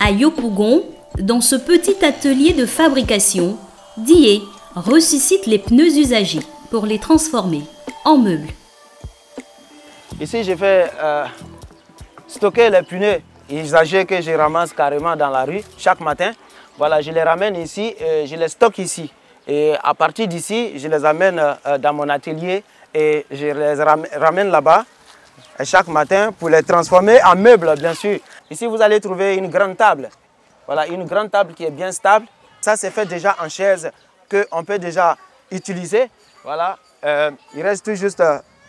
À Yopougon, dans ce petit atelier de fabrication, Dié ressuscite les pneus usagés pour les transformer en meubles. Ici, je fais stocker les pneus usagés que je ramasse carrément dans la rue chaque matin. Voilà, je les ramène ici, je les stocke ici. Et à partir d'ici, je les amène dans mon atelier et je les ramène là-bas chaque matin pour les transformer en meubles, bien sûr. Ici, vous allez trouver une grande table. Voilà, une grande table qui est bien stable. Ça, c'est fait déjà en chaise qu'on peut déjà utiliser. Voilà, il reste tout juste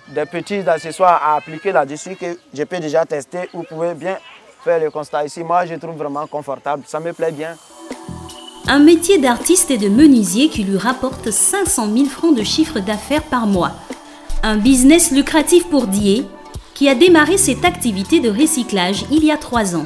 des petits accessoires à appliquer là-dessus que je peux déjà tester. Vous pouvez bien faire le constat ici. Moi, je trouve vraiment confortable. Ça me plaît bien. Un métier d'artiste et de menuisier qui lui rapporte 500 000 francs de chiffre d'affaires par mois. Un business lucratif pour Dié, qui a démarré cette activité de recyclage il y a 3 ans.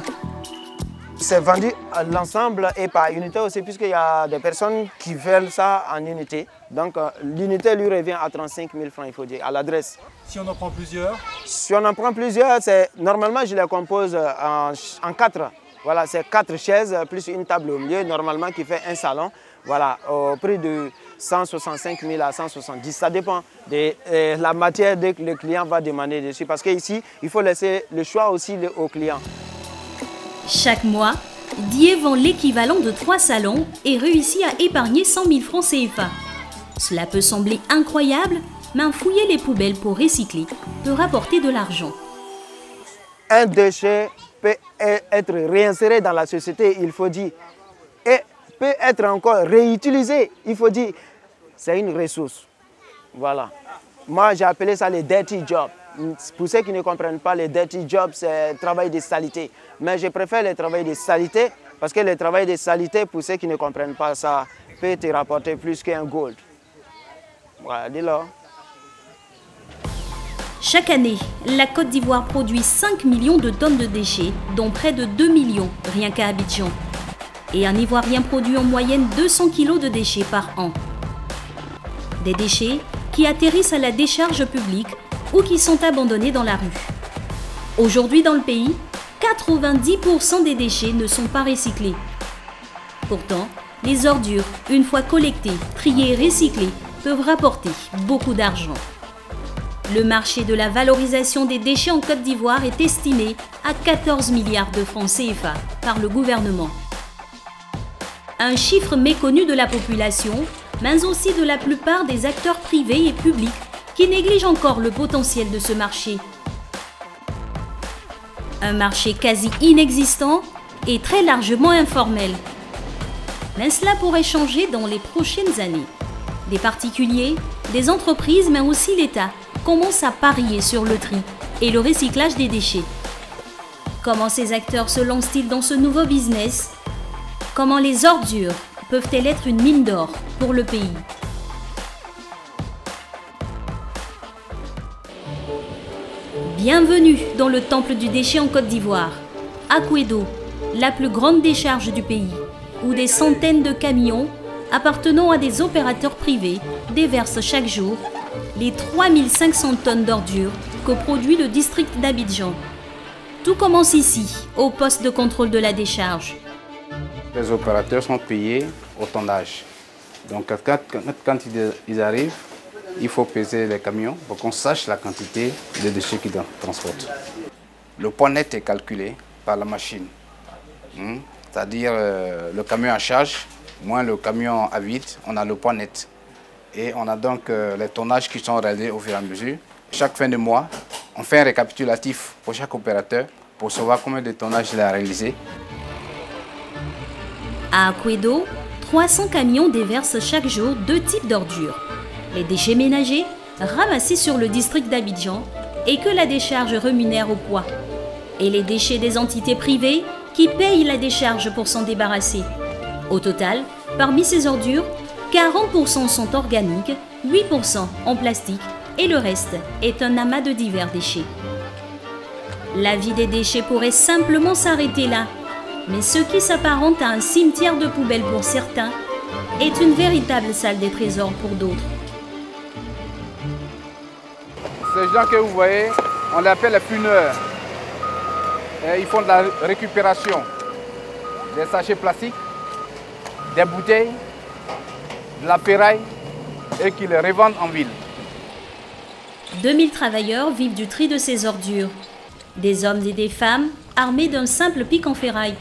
C'est vendu à l'ensemble et par unité aussi, puisqu'il y a des personnes qui veulent ça en unité. Donc l'unité lui revient à 35 000 francs, il faut dire, à l'adresse. Si on en prend plusieurs? Si on en prend plusieurs, normalement je les compose en 4. Voilà, c'est 4 chaises plus une table au milieu, normalement qui fait un salon. Voilà, au prix de 165 000 à 170. Ça dépend de la matière que le client va demander dessus. Parce qu'ici, il faut laisser le choix aussi au client. Chaque mois, Dié vend l'équivalent de 3 salons et réussit à épargner 100 000 francs CFA. Cela peut sembler incroyable, mais fouiller les poubelles pour recycler peut rapporter de l'argent. Un déchet peut être réinséré dans la société, il faut dire, et peut être encore réutilisé, il faut dire. C'est une ressource. Voilà. Moi, j'ai appelé ça les dirty jobs. Pour ceux qui ne comprennent pas, les dirty jobs, c'est le travail de saleté. Mais je préfère le travail de saleté parce que le travail de saleté, pour ceux qui ne comprennent pas ça, peut te rapporter plus qu'un gold. Voilà, dis-le. Chaque année, la Côte d'Ivoire produit 5 millions de tonnes de déchets, dont près de 2 millions rien qu'à Abidjan. Et un Ivoirien produit en moyenne 200 kilos de déchets par an. Des déchets qui atterrissent à la décharge publique ou qui sont abandonnés dans la rue. Aujourd'hui dans le pays, 90% des déchets ne sont pas recyclés. Pourtant, les ordures, une fois collectées, triées et recyclées, peuvent rapporter beaucoup d'argent. Le marché de la valorisation des déchets en Côte d'Ivoire est estimé à 14 milliards de francs CFA par le gouvernement. Un chiffre méconnu de la population, mais aussi de la plupart des acteurs privés et publics qui négligent encore le potentiel de ce marché. Un marché quasi inexistant et très largement informel. Mais cela pourrait changer dans les prochaines années. Des particuliers, des entreprises, mais aussi l'État commencent à parier sur le tri et le recyclage des déchets. Comment ces acteurs se lancent-ils dans ce nouveau business? Comment les ordures peuvent-elles être une mine d'or pour le pays? Bienvenue dans le temple du déchet en Côte d'Ivoire, Akouedo, la plus grande décharge du pays, où des centaines de camions appartenant à des opérateurs privés déversent chaque jour les 3500 tonnes d'ordures que produit le district d'Abidjan. Tout commence ici, au poste de contrôle de la décharge. Les opérateurs sont payés au tonnage. Donc quand ils arrivent, il faut peser les camions pour qu'on sache la quantité de déchets qu'ils transportent. Le poids net est calculé par la machine. C'est-à-dire le camion à charge, moins le camion à vide, on a le poids net. Et on a donc les tonnages qui sont réalisés au fur et à mesure. Chaque fin de mois, on fait un récapitulatif pour chaque opérateur pour savoir combien de tonnages il a réalisé. À Akouedo, 300 camions déversent chaque jour 2 types d'ordures. Les déchets ménagers, ramassés sur le district d'Abidjan et que la décharge rémunère au poids. Et les déchets des entités privées qui payent la décharge pour s'en débarrasser. Au total, parmi ces ordures, 40% sont organiques, 8% en plastique et le reste est un amas de divers déchets. La vie des déchets pourrait simplement s'arrêter là, mais ce qui s'apparente à un cimetière de poubelles pour certains est une véritable salle des trésors pour d'autres. Ces gens que vous voyez, on les appelle les puneurs. Ils font de la récupération. des sachets plastiques, des bouteilles, de la ferraille et qui les revendent en ville. 2000 travailleurs vivent du tri de ces ordures. Des hommes et des femmes armés d'un simple pic en ferraille.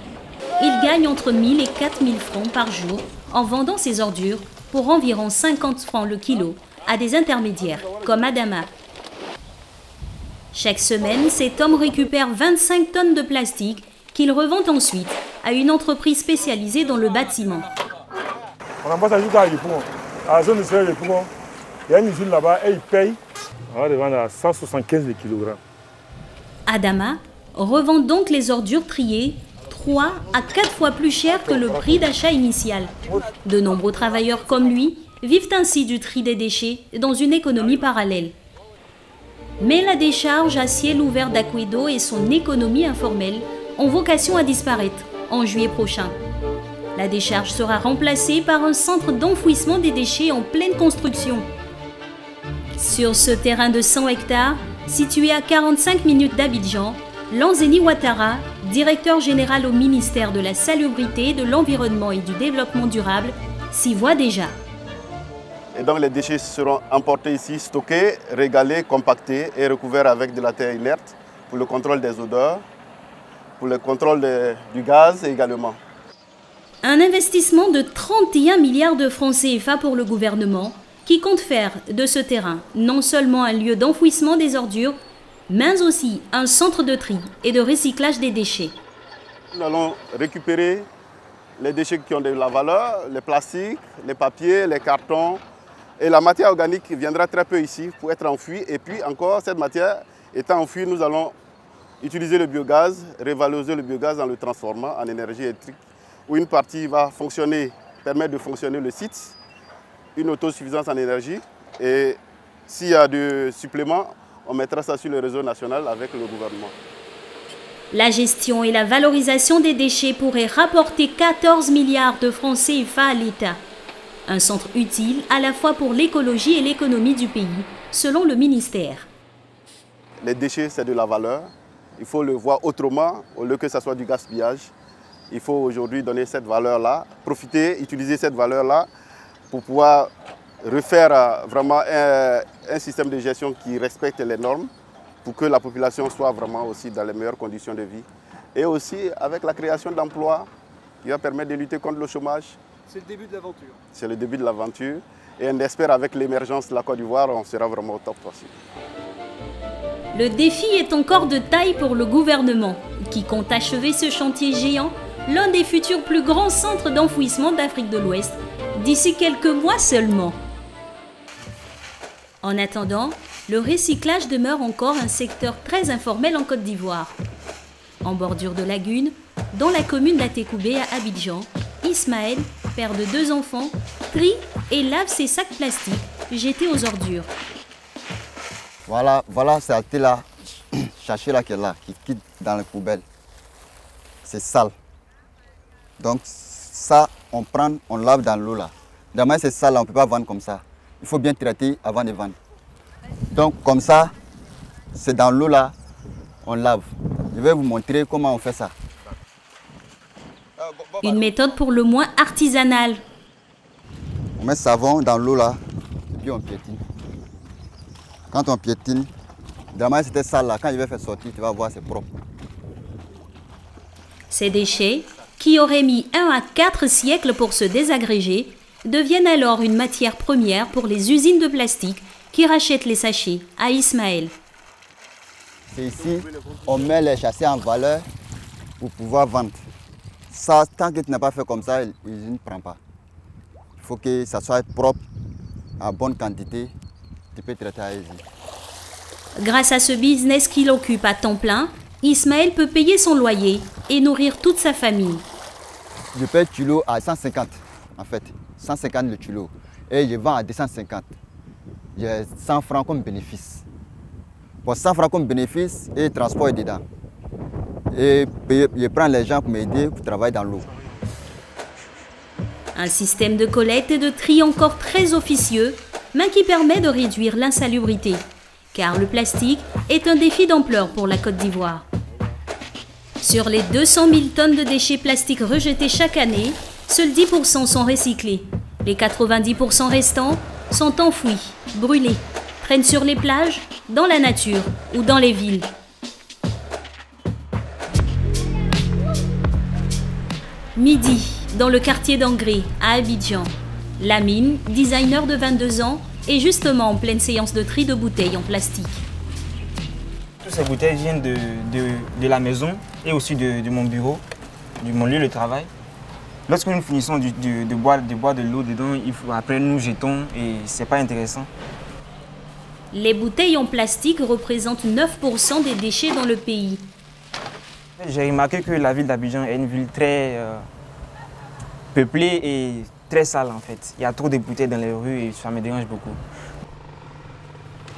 Ils gagnent entre 1000 et 4000 francs par jour en vendant ces ordures pour environ 50 francs le kilo à des intermédiaires comme Adama. Chaque semaine, cet homme récupère 25 tonnes de plastique qu'il revend ensuite à une entreprise spécialisée dans le bâtiment. On envoie ça jusqu'à Yopougon. À la zone de Yopougon, il y a une usine là-bas et ils payent. On va les vendre à 175 kg. Adama revend donc les ordures triées 3 à 4 fois plus cher que le prix d'achat initial. De nombreux travailleurs comme lui vivent ainsi du tri des déchets dans une économie parallèle. Mais la décharge à ciel ouvert d'Akwedo et son économie informelle ont vocation à disparaître en juillet prochain. La décharge sera remplacée par un centre d'enfouissement des déchets en pleine construction. Sur ce terrain de 100 hectares, situé à 45 minutes d'Abidjan, Lanzeni Ouattara, directeur général au ministère de la Salubrité, de l'Environnement et du Développement durable, s'y voit déjà. Et donc les déchets seront emportés ici, stockés, régalés, compactés et recouverts avec de la terre inerte pour le contrôle des odeurs, pour le contrôle du gaz également. Un investissement de 31 milliards de francs CFA pour le gouvernement qui compte faire de ce terrain non seulement un lieu d'enfouissement des ordures, mais aussi un centre de tri et de recyclage des déchets. Nous allons récupérer les déchets qui ont de la valeur, les plastiques, les papiers, les cartons. Et la matière organique viendra très peu ici pour être enfouie. Et puis encore, cette matière étant enfouie, nous allons utiliser le biogaz, revaloriser le biogaz en le transformant en énergie électrique, où une partie va fonctionner, permettre de fonctionner le site, une autosuffisance en énergie. Et s'il y a du supplément, on mettra ça sur le réseau national avec le gouvernement. La gestion et la valorisation des déchets pourraient rapporter 14 milliards de francs CFA à l'État. Un centre utile à la fois pour l'écologie et l'économie du pays, selon le ministère. Les déchets, c'est de la valeur. Il faut le voir autrement, au lieu que ce soit du gaspillage. Il faut aujourd'hui donner cette valeur-là, profiter, utiliser cette valeur-là pour pouvoir refaire vraiment un système de gestion qui respecte les normes pour que la population soit vraiment aussi dans les meilleures conditions de vie. Et aussi avec la création d'emplois qui va permettre de lutter contre le chômage. C'est le début de l'aventure. C'est le début de l'aventure. Et on espère avec l'émergence de la Côte d'Ivoire, on sera vraiment au top aussi. Le défi est encore de taille pour le gouvernement, qui compte achever ce chantier géant, l'un des futurs plus grands centres d'enfouissement d'Afrique de l'Ouest, d'ici quelques mois seulement. En attendant, le recyclage demeure encore un secteur très informel en Côte d'Ivoire. En bordure de lagune, dans la commune d'Atekoubé à Abidjan, Ismaël, père de 2 enfants, trie et lave ses sacs plastiques jetés aux ordures. Voilà c'est là, sachet là qui est là, qui quitte dans la poubelle. C'est sale. Donc ça, on prend, on lave dans l'eau là. Demain c'est sale, on ne peut pas vendre comme ça. Il faut bien traiter avant de vendre. Donc comme ça, c'est dans l'eau là, on lave. Je vais vous montrer comment on fait ça. Une méthode pour le moins artisanale. On met savon dans l'eau là, et puis on piétine. Quand on piétine, demain c'était sale là, quand je vais faire sortir, tu vas voir c'est propre. Ces déchets, qui auraient mis 1 à 4 siècles pour se désagréger, deviennent alors une matière première pour les usines de plastique qui rachètent les sachets à Ismaël. C'est ici, on met les sachets en valeur pour pouvoir vendre. Ça, tant que tu n'as pas fait comme ça, l'usine ne prend pas. Il faut que ça soit propre, à bonne quantité, tu peux traiter à l'aise. Grâce à ce business qu'il occupe à temps plein, Ismaël peut payer son loyer et nourrir toute sa famille. Je paye le kilo à 150 en fait, 150 le kilo. Et je vends à 250. J'ai 100 francs comme bénéfice. Pour 100 francs comme bénéfice et le transport est dedans. Et je prends les gens pour m'aider pour travailler dans l'eau. Un système de collecte et de tri encore très officieux, mais qui permet de réduire l'insalubrité. Car le plastique est un défi d'ampleur pour la Côte d'Ivoire. Sur les 200 000 tonnes de déchets plastiques rejetés chaque année, seuls 10% sont recyclés. Les 90% restants sont enfouis, brûlés, traînent sur les plages, dans la nature ou dans les villes. Midi, dans le quartier d'Angré, à Abidjan. Lamine, designer de 22 ans, est justement en pleine séance de tri de bouteilles en plastique. Toutes ces bouteilles viennent de la maison et aussi de mon bureau, de mon lieu de travail. Lorsque nous finissons de boire de l'eau dedans, après nous jetons et c'est pas intéressant. Les bouteilles en plastique représentent 9% des déchets dans le pays. J'ai remarqué que la ville d'Abidjan est une ville très peuplée et très sale en fait. Il y a trop de bouteilles dans les rues et ça me dérange beaucoup.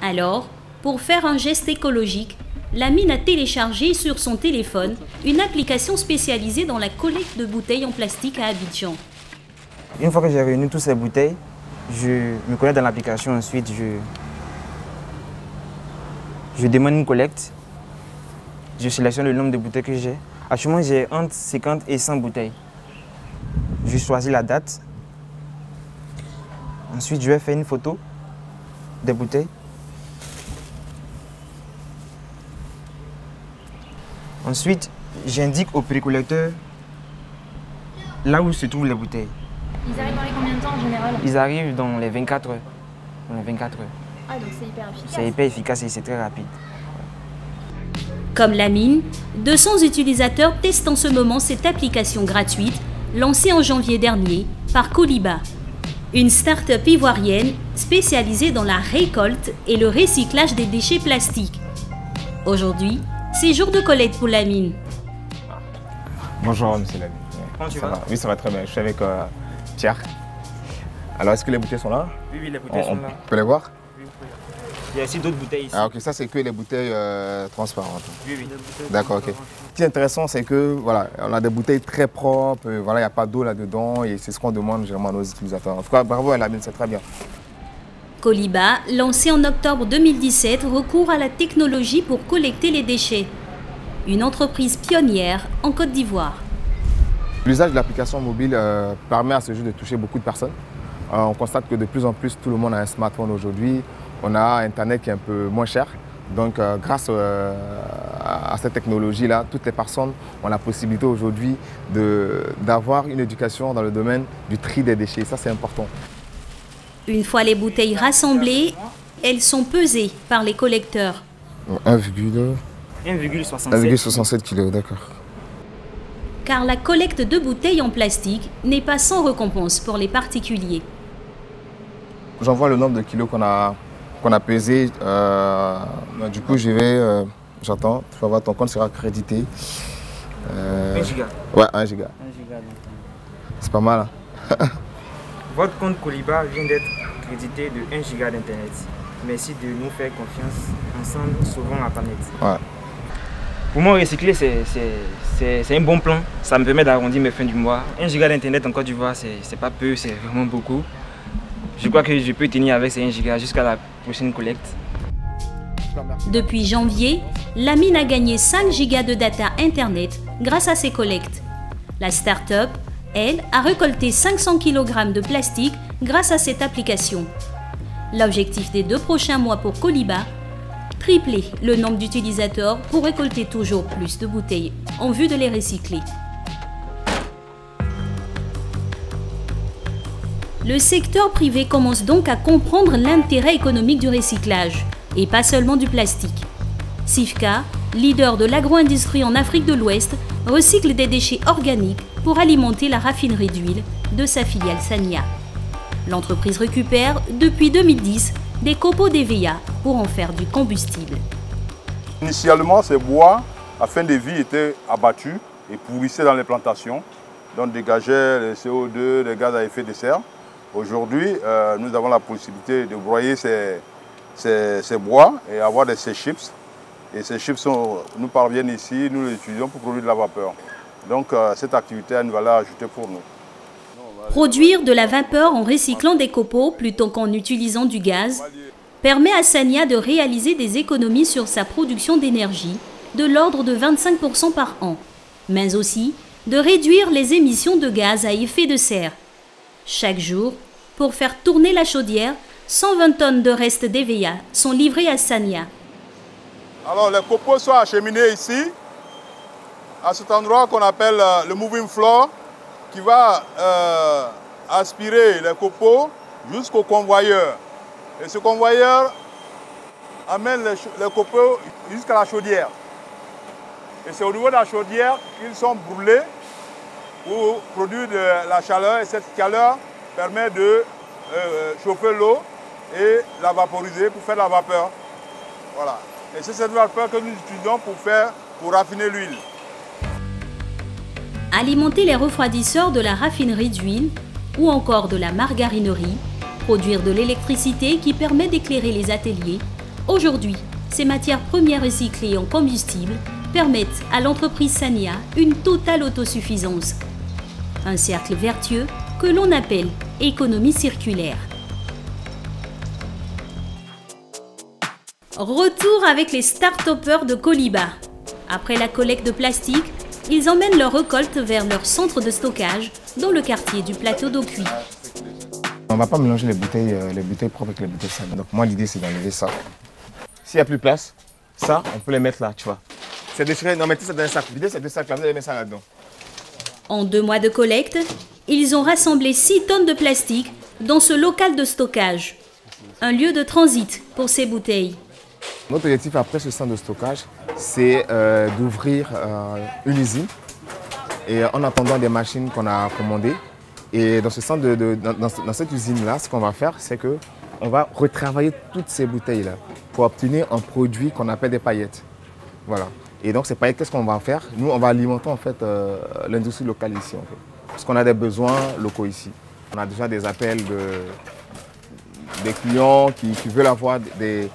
Alors, pour faire un geste écologique, Lamine a téléchargé sur son téléphone une application spécialisée dans la collecte de bouteilles en plastique à Abidjan. Une fois que j'ai réuni toutes ces bouteilles, je me connecte dans l'application. Ensuite, je demande une collecte. Je sélectionne le nombre de bouteilles que j'ai. Actuellement, j'ai entre 50 et 100 bouteilles. Je choisis la date. Ensuite, je vais faire une photo des bouteilles. Ensuite, j'indique au précollecteur là où se trouvent les bouteilles. Ils arrivent dans les combien de temps en général? Ils arrivent dans les 24 heures. Dans les 24 heures. Ah, donc c'est hyper efficace. C'est hyper efficace et c'est très rapide. Comme Lamine, 200 utilisateurs testent en ce moment cette application gratuite lancée en janvier dernier par Coliba, une start-up ivoirienne spécialisée dans la récolte et le recyclage des déchets plastiques. Aujourd'hui, c'est jour de collecte pour Lamine. Bonjour, monsieur Lamine. Comment tu Ça vas? va? Oui, ça va très bien. Je suis avec Pierre. Alors, est-ce que les bouteilles sont là? Oui, les bouteilles sont là. On peut les voir? Oui, il y a aussi d'autres bouteilles ici. Ah, ok, ça, c'est que les bouteilles transparentes. Oui, oui. D'accord, ok. Ce qui est intéressant, c'est que voilà, on a des bouteilles très propres, voilà, il n'y a pas d'eau là-dedans et c'est ce qu'on demande généralement à nos utilisateurs. En tout cas, bravo à Lamine, c'est très bien. Coliba, lancé en octobre 2017, recourt à la technologie pour collecter les déchets. Une entreprise pionnière en Côte d'Ivoire. L'usage de l'application mobile permet à ce jeu de toucher beaucoup de personnes. On constate que de plus en plus, tout le monde a un smartphone aujourd'hui. On a Internet qui est un peu moins cher. Donc, grâce à cette technologie-là, toutes les personnes ont la possibilité aujourd'hui d'avoir une éducation dans le domaine du tri des déchets. Ça, c'est important. Une fois les bouteilles rassemblées, elles sont pesées par les collecteurs. 1,67 kg, d'accord. Car la collecte de bouteilles en plastique n'est pas sans récompense pour les particuliers. J'envoie le nombre de kilos qu'on a pesé. Du coup, j'attends. Tu vas voir, ton compte sera crédité. 1 giga. Ouais, 1 giga. 1 giga. C'est pas mal. Hein? Votre compte Coliba vient d'être crédité de 1 giga d'internet. Merci de nous faire confiance. Ensemble, sauvons la planète. Ouais. Pour moi, recycler, c'est un bon plan. Ça me permet d'arrondir mes fins du mois. 1 giga d'internet en Côte d'Ivoire, c'est pas peu, c'est vraiment beaucoup. Je crois que je peux tenir avec ces 1 giga jusqu'à la prochaine collecte. Depuis janvier, Lamine a gagné 5 gigas de data internet grâce à ses collectes. La start-up, elle, a récolté 500 kg de plastique grâce à cette application. L'objectif des 2 prochains mois pour Coliba, tripler le nombre d'utilisateurs pour récolter toujours plus de bouteilles en vue de les recycler. Le secteur privé commence donc à comprendre l'intérêt économique du recyclage, et pas seulement du plastique. Sifka, leader de l'agro-industrie en Afrique de l'Ouest, recycle des déchets organiques pour alimenter la raffinerie d'huile de sa filiale Sania. L'entreprise récupère, depuis 2010, des copeaux d'EVA pour en faire du combustible. Initialement, ces bois, à fin de vie, étaient abattus et pourrissaient dans les plantations, donc dégageaient les CO2, les gaz à effet de serre. Aujourd'hui, nous avons la possibilité de broyer ces bois et avoir des chips. Et ces chips nous parviennent ici, nous les utilisons pour produire de la vapeur. Donc cette activité a une valeur ajoutée pour nous. Produire de la vapeur en recyclant des copeaux plutôt qu'en utilisant du gaz permet à Sania de réaliser des économies sur sa production d'énergie de l'ordre de 25% par an. mais aussi de réduire les émissions de gaz à effet de serre. Chaque jour, pour faire tourner la chaudière, 120 tonnes de restes d'EVA sont livrées à Sania. Alors les copeaux sont acheminés ici, à cet endroit qu'on appelle le moving floor, qui va aspirer les copeaux jusqu'au convoyeur. Et ce convoyeur amène les copeaux jusqu'à la chaudière. Et c'est au niveau de la chaudière qu'ils sont brûlés pour produire de la chaleur. Et cette chaleur permet de chauffer l'eau et la vaporiser pour faire de la vapeur. Voilà. Et c'est cette vapeur que nous utilisons pour raffiner l'huile. Alimenter les refroidisseurs de la raffinerie d'huile ou encore de la margarinerie, produire de l'électricité qui permet d'éclairer les ateliers. Aujourd'hui, ces matières premières recyclées en combustible permettent à l'entreprise Sania une totale autosuffisance. Un cercle vertueux que l'on appelle économie circulaire. Retour avec les start-upers de Coliba. Après la collecte de plastique, ils emmènent leur récolte vers leur centre de stockage dans le quartier du plateau d'eau cuit. On ne va pas mélanger les bouteilles propres avec les bouteilles sales. Donc moi l'idée c'est d'enlever ça. S'il n'y a plus de place, ça on peut les mettre là, tu vois. C'est déchiré, non mettez ça dans un sac. Videz ces deux sacs là, vous allez mettre ça là-dedans. En 2 mois de collecte, ils ont rassemblé 6 tonnes de plastique dans ce local de stockage. Un lieu de transit pour ces bouteilles. Notre objectif après ce centre de stockage, c'est d'ouvrir une usine et en attendant des machines qu'on a commandées. Et dans, ce centre dans cette usine-là, ce qu'on va faire, c'est qu'on va retravailler toutes ces bouteilles-là pour obtenir un produit qu'on appelle des paillettes. Voilà. Et donc ces paillettes, qu'est-ce qu'on va faire? Nous, on va alimenter en fait l'industrie locale ici. En fait. Parce qu'on a des besoins locaux ici. On a déjà des appels des clients qui veulent avoir des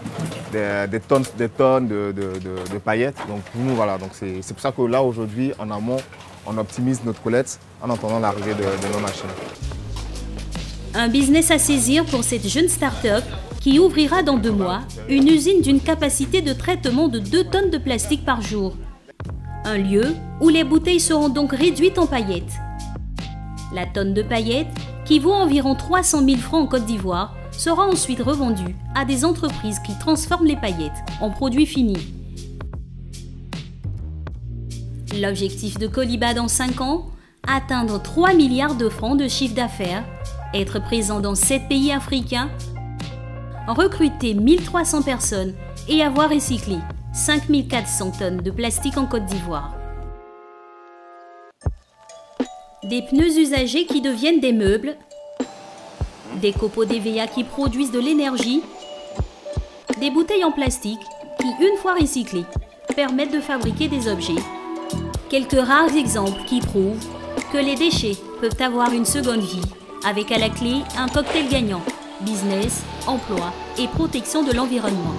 tonnes de paillettes. Donc pour nous, voilà. Donc c'est pour ça que là, aujourd'hui, en amont, on optimise notre collecte en attendant l'arrivée de nos machines. Un business à saisir pour cette jeune start-up qui ouvrira dans 2 mois une usine d'une capacité de traitement de 2 tonnes de plastique par jour. Un lieu où les bouteilles seront donc réduites en paillettes. La tonne de paillettes, qui vaut environ 300 000 francs en Côte d'Ivoire, sera ensuite revendue à des entreprises qui transforment les paillettes en produits finis. L'objectif de Coliba dans 5 ans, atteindre 3 milliards de francs de chiffre d'affaires, être présent dans 7 pays africains, recruter 1300 personnes et avoir recyclé 5400 tonnes de plastique en Côte d'Ivoire. Des pneus usagés qui deviennent des meubles, des copeaux d'EVA qui produisent de l'énergie, des bouteilles en plastique qui, une fois recyclées, permettent de fabriquer des objets. Quelques rares exemples qui prouvent que les déchets peuvent avoir une seconde vie, avec à la clé un cocktail gagnant, business, emploi et protection de l'environnement.